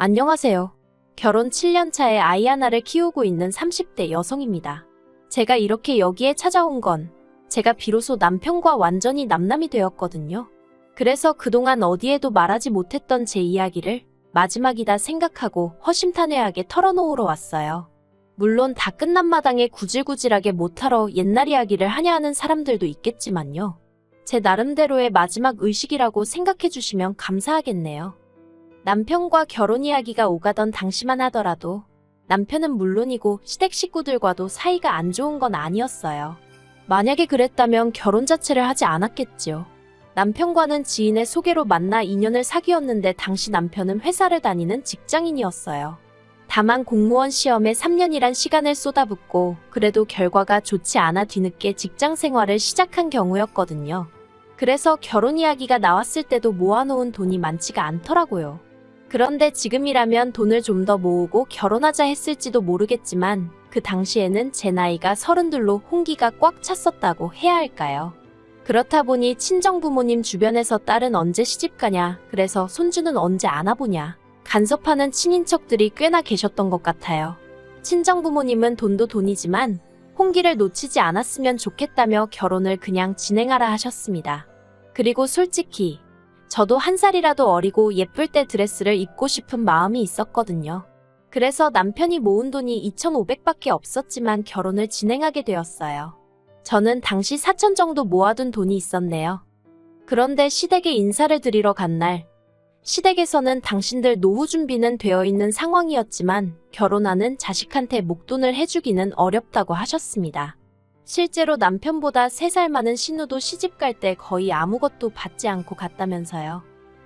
안녕하세요. 결혼 7년 차에 아이 하나를 키우고 있는 30대 여성입니다. 제가 이렇게 여기에 찾아온 건 제가 비로소 남편과 완전히 남남이 되었거든요. 그래서 그동안 어디에도 말하지 못했던 제 이야기를 마지막이다 생각하고 허심탄회하게 털어놓으러 왔어요. 물론 다 끝난 마당에 구질구질하게 못하러 옛날 이야기를 하냐 하는 사람들도 있겠지만요. 제 나름대로의 마지막 의식이라고 생각해 주시면 감사하겠네요. 남편과 결혼 이야기가 오가던 당시만 하더라도 남편은 물론이고 시댁 식구들과도 사이가 안 좋은 건 아니었어요. 만약에 그랬다면 결혼 자체를 하지 않았겠지요. 남편과는 지인의 소개로 만나 인연을 사귀었는데 당시 남편은 회사를 다니는 직장인이었어요. 다만 공무원 시험에 3년이란 시간을 쏟아붓고 그래도 결과가 좋지 않아 뒤늦게 직장 생활을 시작한 경우였거든요. 그래서 결혼 이야기가 나왔을 때도 모아놓은 돈이 많지가 않더라고요. 그런데 지금이라면 돈을 좀 더 모으고 결혼하자 했을지도 모르겠지만 그 당시에는 제 나이가 32로 홍기가 꽉 찼었다고 해야 할까요? 그렇다 보니 친정부모님 주변에서 딸은 언제 시집가냐, 그래서 손주는 언제 안아보냐, 간섭하는 친인척들이 꽤나 계셨던 것 같아요. 친정부모님은 돈도 돈이지만 홍기를 놓치지 않았으면 좋겠다며 결혼을 그냥 진행하라 하셨습니다. 그리고 솔직히 저도 한 살이라도 어리고 예쁠 때 드레스를 입고 싶은 마음이 있었거든요. 그래서 남편이 모은 돈이 2,500밖에 없었지만 결혼을 진행하게 되었어요. 저는 당시 4천 정도 모아둔 돈이 있었네요. 그런데 시댁에 인사를 드리러 간 날, 시댁에서는 당신들 노후 준비는 되어 있는 상황이었지만 결혼하는 자식한테 목돈을 해주기는 어렵다고 하셨습니다. 실제로 남편보다 3살 많은 신우도 시집갈 때 거의 아무것도 받지 않고 갔다면서요.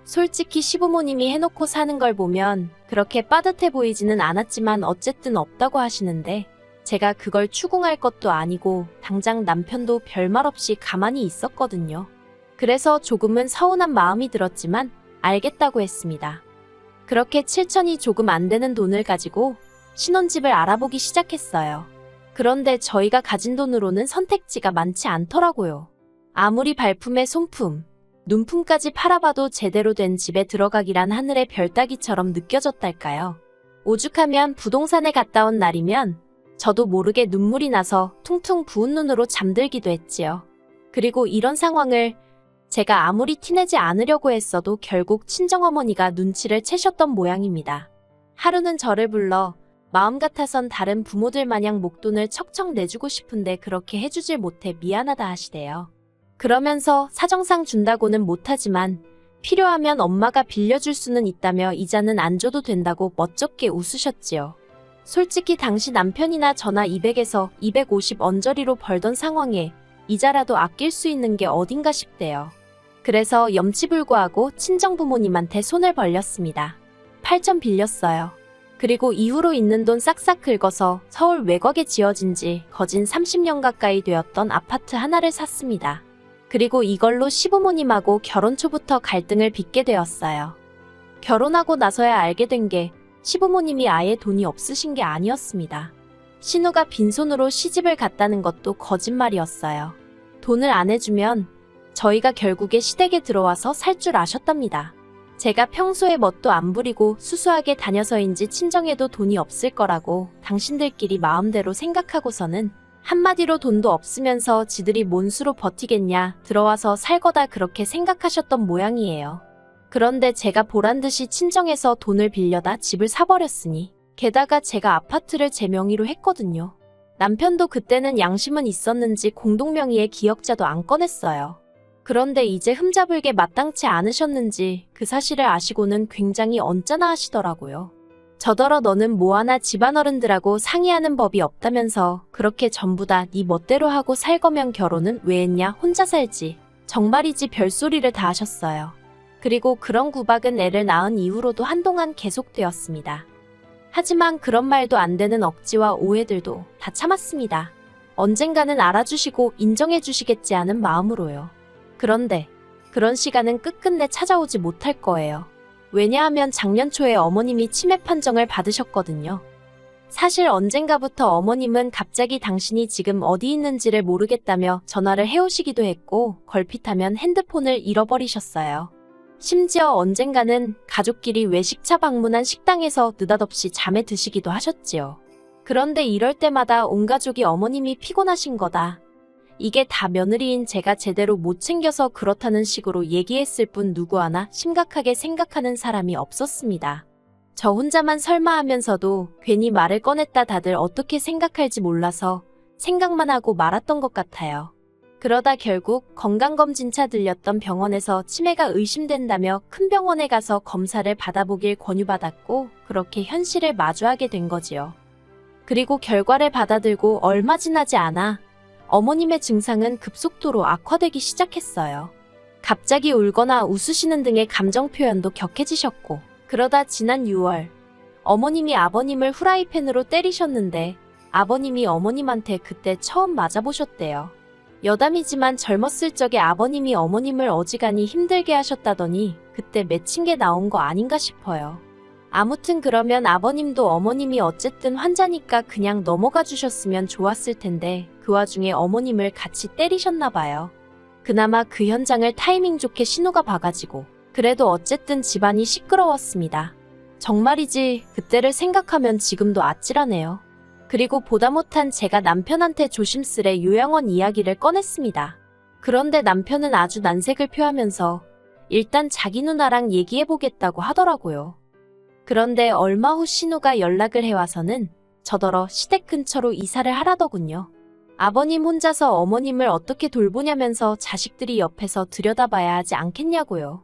솔직히 시부모님이 해놓고 사는 걸 보면 그렇게 빠듯해 보이지는 않았지만 어쨌든 없다고 하시는데 제가 그걸 추궁할 것도 아니고 당장 남편도 별말 없이 가만히 있었거든요. 그래서 조금은 서운한 마음이 들었지만 알겠다고 했습니다. 그렇게 7천이 조금 안 되는 돈을 가지고 신혼집을 알아보기 시작했어요. 그런데 저희가 가진 돈으로는 선택지가 많지 않더라고요. 아무리 발품에 손품, 눈품까지 팔아봐도 제대로 된 집에 들어가기란 하늘의 별 따기처럼 느껴졌달까요. 오죽하면 부동산에 갔다 온 날이면 저도 모르게 눈물이 나서 퉁퉁 부은 눈으로 잠들기도 했지요. 그리고 이런 상황을 제가 아무리 티내지 않으려고 했어도 결국 친정어머니가 눈치를 채셨던 모양입니다. 하루는 저를 불러 마음 같아선 다른 부모들 마냥 목돈을 척척 내주고 싶은데 그렇게 해주질 못해 미안하다 하시대요. 그러면서 사정상 준다고는 못하지만 필요하면 엄마가 빌려줄 수는 있다며 이자는 안 줘도 된다고 멋쩍게 웃으셨지요. 솔직히 당시 남편이나 저나 200에서 250 언저리로 벌던 상황에 이자라도 아낄 수 있는 게 어딘가 싶대요. 그래서 염치불구하고 친정부모님한테 손을 벌렸습니다. 8천 빌렸어요. 그리고 이후로 있는 돈 싹싹 긁어서 서울 외곽에 지어진 지 거진 30년 가까이 되었던 아파트 하나를 샀습니다. 그리고 이걸로 시부모님하고 결혼 초부터 갈등을 빚게 되었어요. 결혼하고 나서야 알게 된 게 시부모님이 아예 돈이 없으신 게 아니었습니다. 신우가 빈손으로 시집을 갔다는 것도 거짓말이었어요. 돈을 안 해주면 저희가 결국에 시댁에 들어와서 살 줄 아셨답니다. 제가 평소에 멋도 안 부리고 수수하게 다녀서인지 친정에도 돈이 없을 거라고 당신들끼리 마음대로 생각하고서는 한마디로 돈도 없으면서 지들이 뭔 수로 버티겠냐, 들어와서 살 거다 그렇게 생각하셨던 모양이에요. 그런데 제가 보란듯이 친정에서 돈을 빌려다 집을 사버렸으니 게다가 제가 아파트를 제 명의로 했거든요. 남편도 그때는 양심은 있었는지 공동명의의 기억자도 안 꺼냈어요. 그런데 이제 흠잡을게 마땅치 않으셨는지 그 사실을 아시고는 굉장히 언짢아 하시더라고요. 저더러 너는 뭐하나 집안어른들하고 상의하는 법이 없다면서 그렇게 전부 다 네 멋대로 하고 살 거면 결혼은 왜 했냐, 혼자 살지. 정말이지 별소리를 다 하셨어요. 그리고 그런 구박은 애를 낳은 이후로도 한동안 계속되었습니다. 하지만 그런 말도 안 되는 억지와 오해들도 다 참았습니다. 언젠가는 알아주시고 인정해주시겠지 하는 마음으로요. 그런데 그런 시간은 끝끝내 찾아오지 못할 거예요. 왜냐하면 작년 초에 어머님이 치매 판정을 받으셨거든요. 사실 언젠가부터 어머님은 갑자기 당신이 지금 어디 있는지를 모르겠다며 전화를 해오시기도 했고 걸핏하면 핸드폰을 잃어버리셨어요. 심지어 언젠가는 가족끼리 외식차 방문한 식당에서 느닷없이 잠에 드시기도 하셨지요. 그런데 이럴 때마다 온 가족이 어머님이 피곤하신 거다. 이게 다 며느리인 제가 제대로 못 챙겨서 그렇다는 식으로 얘기했을 뿐 누구 하나 심각하게 생각하는 사람이 없었습니다. 저 혼자만 설마 하면서도 괜히 말을 꺼냈다 다들 어떻게 생각할지 몰라서 생각만 하고 말았던 것 같아요. 그러다 결국 건강검진차 들렸던 병원에서 치매가 의심된다며 큰 병원에 가서 검사를 받아보길 권유받았고 그렇게 현실을 마주하게 된 거지요. 그리고 결과를 받아들고 얼마 지나지 않아 어머님의 증상은 급속도로 악화되기 시작했어요. 갑자기 울거나 웃으시는 등의 감정 표현도 격해지셨고 그러다 지난 6월 어머님이 아버님을 후라이팬으로 때리셨는데 아버님이 어머님한테 그때 처음 맞아보셨대요. 여담이지만 젊었을 적에 아버님이 어머님을 어지간히 힘들게 하셨다더니 그때 맺힌 게 나온 거 아닌가 싶어요. 아무튼 그러면 아버님도 어머님이 어쨌든 환자니까 그냥 넘어가 주셨으면 좋았을 텐데 그 와중에 어머님을 같이 때리셨나 봐요. 그나마 그 현장을 타이밍 좋게 신호가 봐가지고 그래도 어쨌든 집안이 시끄러웠습니다. 정말이지 그때를 생각하면 지금도 아찔하네요. 그리고 보다 못한 제가 남편한테 조심스레 요양원 이야기를 꺼냈습니다. 그런데 남편은 아주 난색을 표하면서 일단 자기 누나랑 얘기해보겠다고 하더라고요. 그런데 얼마 후 신우가 연락을 해와서는 저더러 시댁 근처로 이사를 하라더군요. 아버님 혼자서 어머님을 어떻게 돌보냐면서 자식들이 옆에서 들여다봐야 하지 않겠냐고요.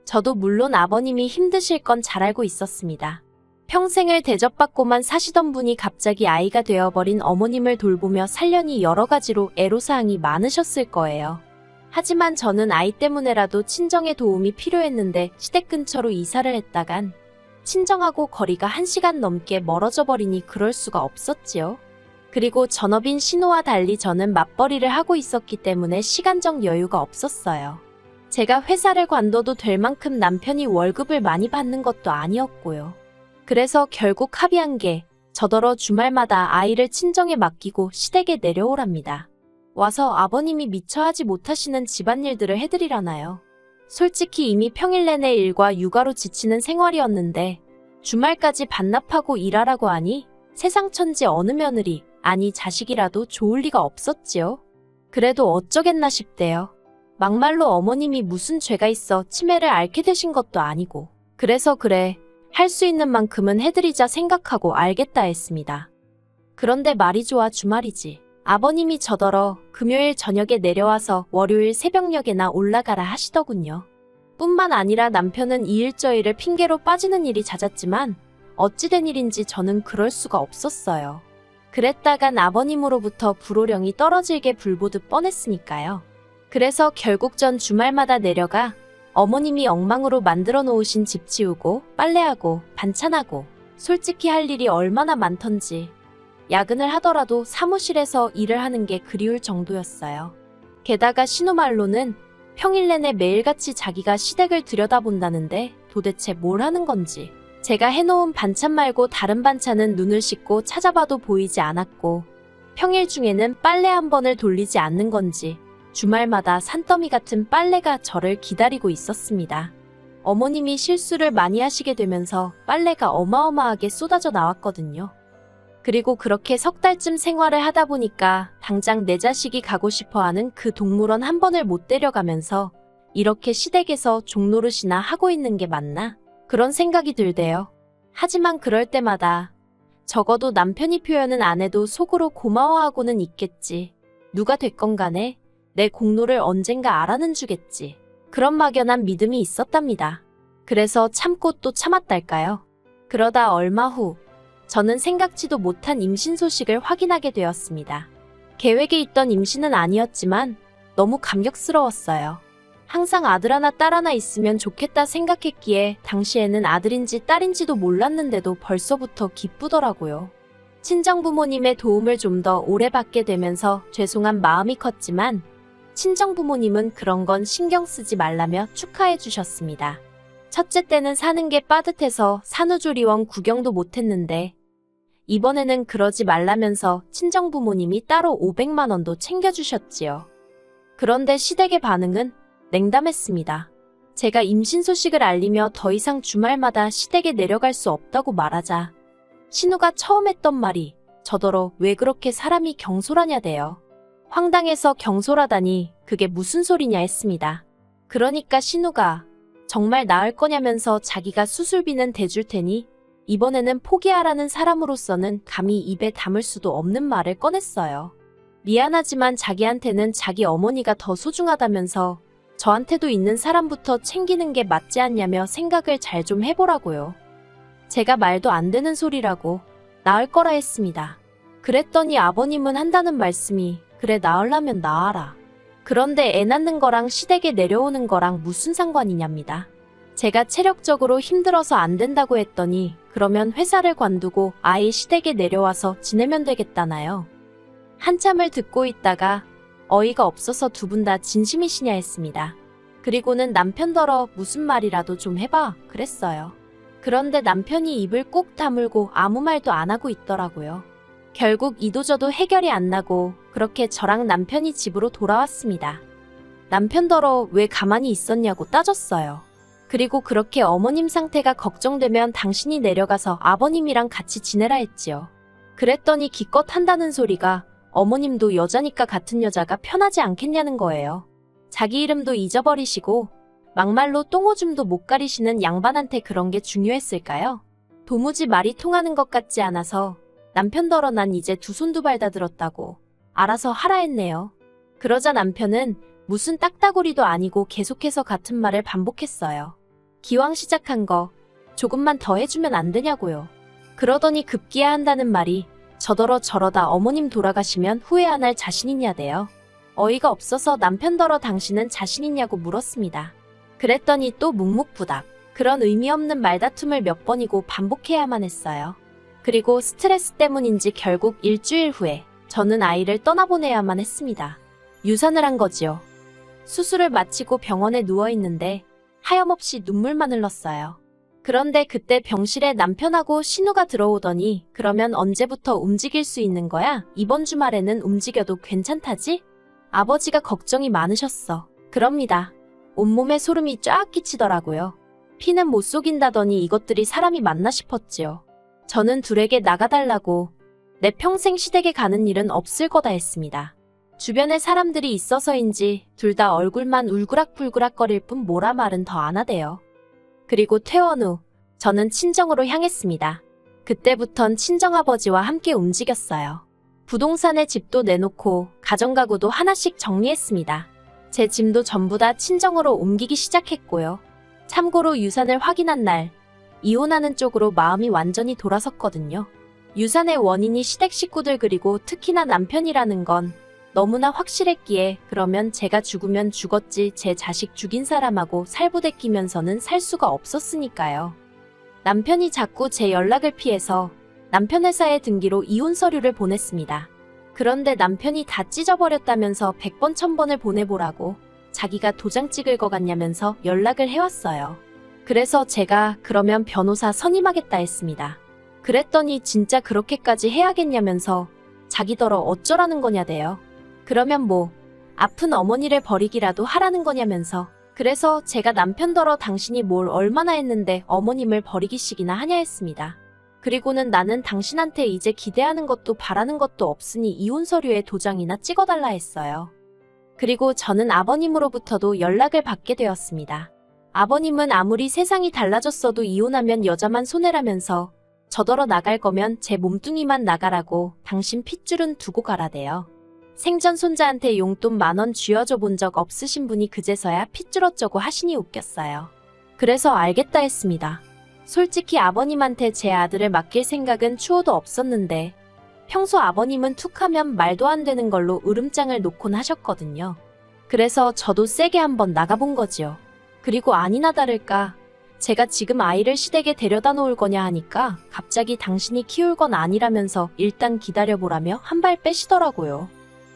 저도 물론 아버님이 힘드실 건 잘 알고 있었습니다. 평생을 대접받고만 사시던 분이 갑자기 아이가 되어버린 어머님을 돌보며 살려니 여러 가지로 애로사항이 많으셨을 거예요. 하지만 저는 아이 때문에라도 친정의 도움이 필요했는데 시댁 근처로 이사를 했다간 친정하고 거리가 1시간 넘게 멀어져 버리니 그럴 수가 없었지요. 그리고 전업인 신우와 달리 저는 맞벌이를 하고 있었기 때문에 시간적 여유가 없었어요. 제가 회사를 관둬도 될 만큼 남편이 월급을 많이 받는 것도 아니었고요. 그래서 결국 합의한 게 저더러 주말마다 아이를 친정에 맡기고 시댁에 내려오랍니다. 와서 아버님이 미처 하지 못하시는 집안일들을 해드리라나요. 솔직히 이미 평일 내내 일과 육아로 지치는 생활이었는데 주말까지 반납하고 일하라고 하니 세상 천지 어느 며느리, 아니 자식이라도 좋을 리가 없었지요. 그래도 어쩌겠나 싶대요. 막말로 어머님이 무슨 죄가 있어 치매를 앓게 되신 것도 아니고 그래서 그래 할 수 있는 만큼은 해드리자 생각하고 알겠다 했습니다. 그런데 말이 좋아 주말이지. 아버님이 저더러 금요일 저녁에 내려와서 월요일 새벽녘에나 올라가라 하시더군요. 뿐만 아니라 남편은 이 일 저 일을 핑계로 빠지는 일이 잦았지만 어찌된 일인지 저는 그럴 수가 없었어요. 그랬다간 아버님으로부터 불호령이 떨어질게 불보듯 뻔했으니까요. 그래서 결국 전 주말마다 내려가 어머님이 엉망으로 만들어 놓으신 집 치우고 빨래하고 반찬하고 솔직히 할 일이 얼마나 많던지 야근을 하더라도 사무실에서 일을 하는 게 그리울 정도였어요. 게다가 신우 말로는 평일 내내 매일같이 자기가 시댁을 들여다본다는데 도대체 뭘 하는 건지 제가 해놓은 반찬 말고 다른 반찬은 눈을 씻고 찾아봐도 보이지 않았고 평일 중에는 빨래 한 번을 돌리지 않는 건지 주말마다 산더미 같은 빨래가 저를 기다리고 있었습니다. 어머님이 실수를 많이 하시게 되면서 빨래가 어마어마하게 쏟아져 나왔거든요. 그리고 그렇게 석 달쯤 생활을 하다 보니까 당장 내 자식이 가고 싶어하는 그 동물원 한 번을 못 데려가면서 이렇게 시댁에서 종노릇이나 하고 있는 게 맞나? 그런 생각이 들대요. 하지만 그럴 때마다 적어도 남편이 표현은 안 해도 속으로 고마워하고는 있겠지. 누가 됐건 간에 내 공로를 언젠가 알아는 주겠지. 그런 막연한 믿음이 있었답니다. 그래서 참고 또 참았달까요? 그러다 얼마 후 저는 생각지도 못한 임신 소식을 확인하게 되었습니다. 계획에 있던 임신은 아니었지만 너무 감격스러웠어요. 항상 아들 하나 딸 하나 있으면 좋겠다 생각했기에 당시에는 아들인지 딸인지도 몰랐는데도 벌써부터 기쁘더라고요. 친정부모님의 도움을 좀 더 오래 받게 되면서 죄송한 마음이 컸지만 친정부모님은 그런 건 신경 쓰지 말라며 축하해 주셨습니다. 첫째 때는 사는 게 빠듯해서 산후조리원 구경도 못했는데 이번에는 그러지 말라면서 친정부모님이 따로 500만 원도 챙겨주셨지요. 그런데 시댁의 반응은 냉담했습니다. 제가 임신 소식을 알리며 더 이상 주말마다 시댁에 내려갈 수 없다고 말하자 신우가 처음 했던 말이 저더러 왜 그렇게 사람이 경솔하냐대요. 황당해서 경솔하다니 그게 무슨 소리냐 했습니다. 그러니까 신우가 정말 나을 거냐면서 자기가 수술비는 대줄 테니 이번에는 포기하라는 사람으로서는 감히 입에 담을 수도 없는 말을 꺼냈어요. 미안하지만 자기한테는 자기 어머니가 더 소중하다면서 저한테도 있는 사람부터 챙기는 게 맞지 않냐며 생각을 잘 좀 해보라고요. 제가 말도 안 되는 소리라고 나을 거라 했습니다. 그랬더니 아버님은 한다는 말씀이 그래 나으려면 나아라. 그런데 애 낳는 거랑 시댁에 내려오는 거랑 무슨 상관이냐입니다. 제가 체력적으로 힘들어서 안 된다고 했더니 그러면 회사를 관두고 아예 시댁에 내려와서 지내면 되겠다나요. 한참을 듣고 있다가 어이가 없어서 두 분 다 진심이시냐 했습니다. 그리고는 남편더러 무슨 말이라도 좀 해봐 그랬어요. 그런데 남편이 입을 꾹 다물고 아무 말도 안 하고 있더라고요. 결국 이도저도 해결이 안 나고 그렇게 저랑 남편이 집으로 돌아왔습니다. 남편더러 왜 가만히 있었냐고 따졌어요. 그리고 그렇게 어머님 상태가 걱정되면 당신이 내려가서 아버님이랑 같이 지내라 했지요. 그랬더니 기껏 한다는 소리가 어머님도 여자니까 같은 여자가 편하지 않겠냐는 거예요. 자기 이름도 잊어버리시고 막말로 똥오줌도 못 가리시는 양반한테 그런 게 중요했을까요? 도무지 말이 통하는 것 같지 않아서 남편더러 난 이제 두 손 두 발 다 들었다고 알아서 하라 했네요. 그러자 남편은 무슨 딱따구리도 아니고 계속해서 같은 말을 반복했어요. 기왕 시작한 거 조금만 더 해주면 안 되냐고요. 그러더니 급기야 한다는 말이 저더러 저러다 어머님 돌아가시면 후회 안 할 자신 있냐대요. 어이가 없어서 남편더러 당신은 자신 있냐고 물었습니다. 그랬더니 또 묵묵부답 그런 의미 없는 말다툼을 몇 번이고 반복해야만 했어요. 그리고 스트레스 때문인지 결국 일주일 후에 저는 아이를 떠나보내야만 했습니다. 유산을 한 거지요. 수술을 마치고 병원에 누워있는데 하염없이 눈물만 흘렀어요. 그런데 그때 병실에 남편하고 신우가 들어오더니 그러면 언제부터 움직일 수 있는 거야? 이번 주말에는 움직여도 괜찮다지? 아버지가 걱정이 많으셨어. 그럽니다. 온몸에 소름이 쫙 끼치더라고요. 피는 못 속인다더니 이것들이 사람이 맞나 싶었지요. 저는 둘에게 나가달라고 내 평생 시댁에 가는 일은 없을 거다 했습니다. 주변에 사람들이 있어서인지 둘 다 얼굴만 울그락불그락거릴 뿐 뭐라 말은 더 안 하대요. 그리고 퇴원 후 저는 친정으로 향했습니다. 그때부턴 친정아버지와 함께 움직였어요. 부동산에 집도 내놓고 가정가구도 하나씩 정리했습니다. 제 짐도 전부 다 친정으로 옮기기 시작했고요. 참고로 유산을 확인한 날 이혼하는 쪽으로 마음이 완전히 돌아섰거든요. 유산의 원인이 시댁 식구들 그리고 특히나 남편이라는 건 너무나 확실했기에 그러면 제가 죽으면 죽었지 제 자식 죽인 사람하고 살부대 끼면서는 살 수가 없었으니까요. 남편이 자꾸 제 연락을 피해서 남편 회사에 등기로 이혼 서류를 보냈습니다. 그런데 남편이 다 찢어버렸다면서 100번 1000번을 보내보라고 자기가 도장 찍을 것 같냐면서 연락을 해왔어요. 그래서 제가 그러면 변호사 선임하겠다 했습니다. 그랬더니 진짜 그렇게까지 해야겠냐면서 자기더러 어쩌라는 거냐대요. 그러면 뭐 아픈 어머니를 버리기라도 하라는 거냐면서 그래서 제가 남편더러 당신이 뭘 얼마나 했는데 어머님을 버리기식이나 하냐 했습니다. 그리고는 나는 당신한테 이제 기대하는 것도 바라는 것도 없으니 이혼 서류에 도장이나 찍어달라 했어요. 그리고 저는 아버님으로부터도 연락을 받게 되었습니다. 아버님은 아무리 세상이 달라졌어도 이혼하면 여자만 손해라면서 저더러 나갈 거면 제 몸뚱이만 나가라고 당신 핏줄은 두고 가라대요. 생전 손자한테 용돈 10,000원 쥐어줘 본 적 없으신 분이 그제서야 핏줄 어쩌고 하시니 웃겼어요. 그래서 알겠다 했습니다. 솔직히 아버님한테 제 아들을 맡길 생각은 추호도 없었는데 평소 아버님은 툭하면 말도 안 되는 걸로 으름장을 놓곤 하셨거든요. 그래서 저도 세게 한번 나가본 거지요. 그리고 아니나 다를까 제가 지금 아이를 시댁에 데려다 놓을 거냐 하니까 갑자기 당신이 키울 건 아니라면서 일단 기다려보라며 한 발 빼시더라고요.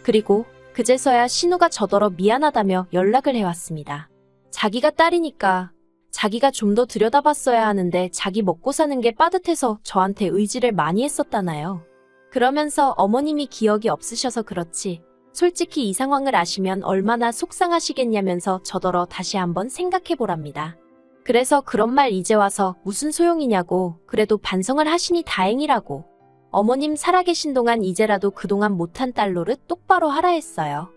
그리고 그제서야 신우가 저더러 미안하다며 연락을 해왔습니다. 자기가 딸이니까 자기가 좀 더 들여다봤어야 하는데 자기 먹고 사는 게 빠듯해서 저한테 의지를 많이 했었다나요. 그러면서 어머님이 기억이 없으셔서 그렇지 솔직히 이 상황을 아시면 얼마나 속상하시겠냐면서 저더러 다시 한번 생각해보랍니다. 그래서 그런 말 이제 와서 무슨 소용이냐고, 그래도 반성을 하시니 다행이라고. 어머님 살아계신 동안 이제라도 그동안 못한 딸 노릇 똑바로 하라 했어요.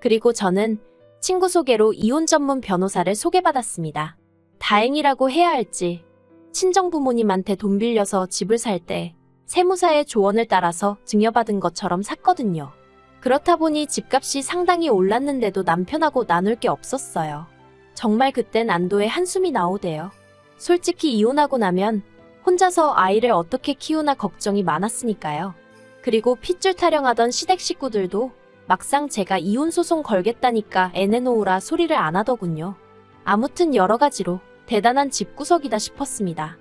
그리고 저는 친구 소개로 이혼 전문 변호사를 소개받았습니다. 다행이라고 해야 할지, 친정 부모님한테 돈 빌려서 집을 살 때 세무사의 조언을 따라서 증여받은 것처럼 샀거든요. 그렇다 보니 집값이 상당히 올랐는데도 남편하고 나눌 게 없었어요. 정말 그땐 안도의 한숨이 나오대요. 솔직히 이혼하고 나면 혼자서 아이를 어떻게 키우나 걱정이 많았으니까요. 그리고 핏줄 타령하던 시댁 식구들도 막상 제가 이혼 소송 걸겠다니까 애 내놓으라 소리를 안 하더군요. 아무튼 여러 가지로 대단한 집구석이다 싶었습니다.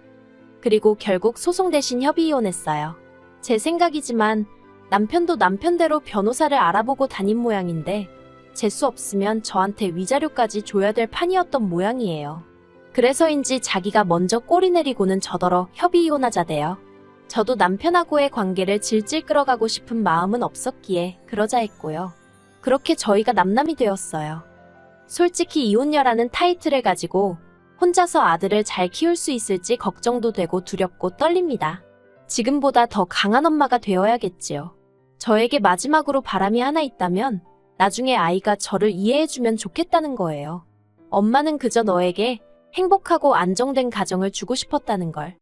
그리고 결국 소송 대신 협의 이혼했어요. 제 생각이지만 남편도 남편대로 변호사를 알아보고 다닌 모양인데 재수 없으면 저한테 위자료까지 줘야 될 판이었던 모양이에요. 그래서인지 자기가 먼저 꼬리 내리고는 저더러 협의 이혼하자대요. 저도 남편하고의 관계를 질질 끌어가고 싶은 마음은 없었기에 그러자 했고요. 그렇게 저희가 남남이 되었어요. 솔직히 이혼녀라는 타이틀을 가지고 혼자서 아들을 잘 키울 수 있을지 걱정도 되고 두렵고 떨립니다. 지금보다 더 강한 엄마가 되어야겠지요. 저에게 마지막으로 바람이 하나 있다면 나중에 아이가 저를 이해해주면 좋겠다는 거예요. 엄마는 그저 너에게 행복하고 안정된 가정을 주고 싶었다는 걸.